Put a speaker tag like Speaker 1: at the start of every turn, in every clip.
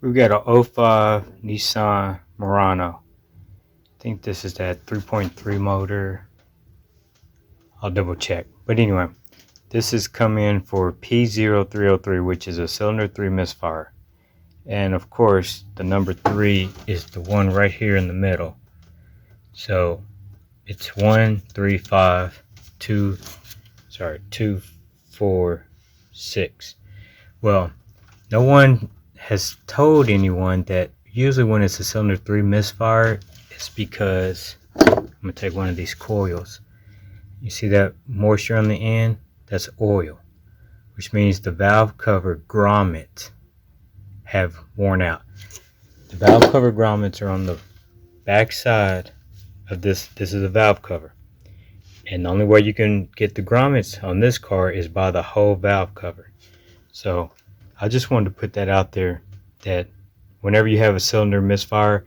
Speaker 1: We've got a '05 Nissan Murano. I think this is that 3.3 motor. I'll double check. But anyway, this is coming in for P0303, which is a cylinder 3 misfire. And of course, the number 3 is the one right here in the middle. So it's 246. Well, no one has told anyone that usually when it's a cylinder 3 misfire, it's because I'm gonna take one of these coils. You see that moisture on the end? That's oil, which means the valve cover grommets have worn out. The valve cover grommets are on the back side of this. This is a valve cover, and the only way you can get the grommets on this car is by the whole valve cover. So I just wanted to put that out there, that whenever you have a cylinder misfire,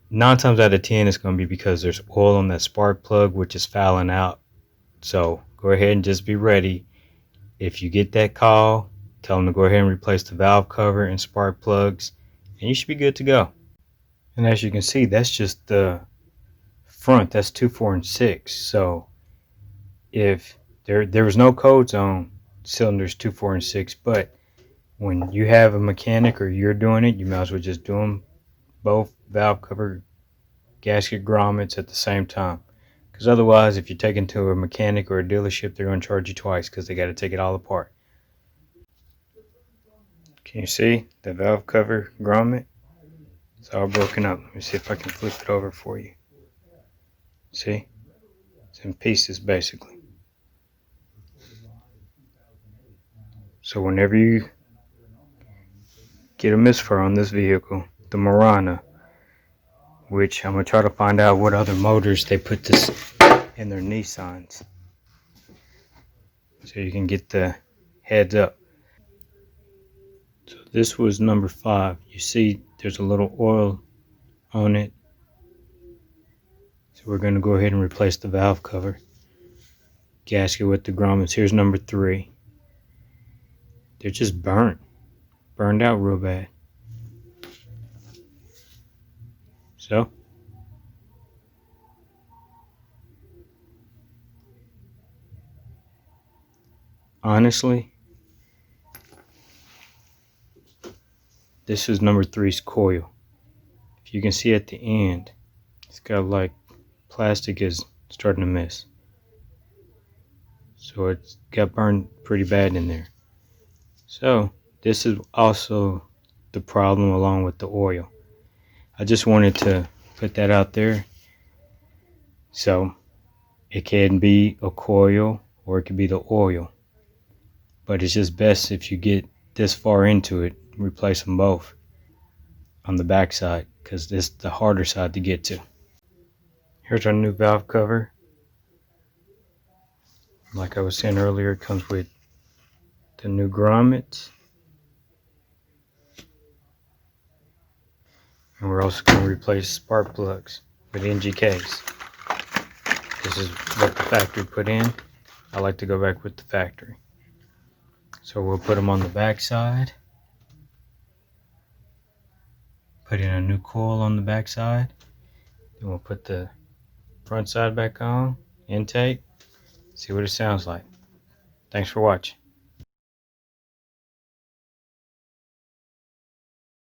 Speaker 1: 9 times out of 10 it's going to be because there's oil on that spark plug, which is fouling out. So go ahead and just be ready. If you get that call, tell them to go ahead and replace the valve cover and spark plugs, and you should be good to go. And as you can see, that's just the front. That's 2, 4, and 6. So if there was no codes on cylinders 2, 4, and 6, but when you have a mechanic or you're doing it, you might as well just do them both valve cover gasket grommets at the same time. Because otherwise, if you take it to a mechanic or a dealership, they're going to charge you twice because they got to take it all apart. Can you see the valve cover grommet? It's all broken up. Let me see if I can flip it over for you. See? It's in pieces basically. So whenever you get a misfire on this vehicle, the Murano, which I'm going to try to find out what other motors they put this in their Nissans, so you can get the heads up. So this was number 5. You see there's a little oil on it. So we're going to go ahead and replace the valve cover gasket with the grommets. Here's number 3. They're just burned out real bad. So honestly, this is number 3's coil. If you can see at the end, it's got like plastic is starting to miss. So it's got burned pretty bad in there. So this is also the problem along with the oil. I just wanted to put that out there. So it can be a coil or it could be the oil. But it's just best if you get this far into it, replace them both on the back side, because this is the harder side to get to. Here's our new valve cover. Like I was saying earlier, it comes with the new grommets. And we're also going to replace spark plugs with NGKs. This is what the factory put in. I like to go back with the factory. So we'll put them on the back side. Put in a new coil on the back side. Then we'll put the front side back on, intake. See what it sounds like. Thanks for watching.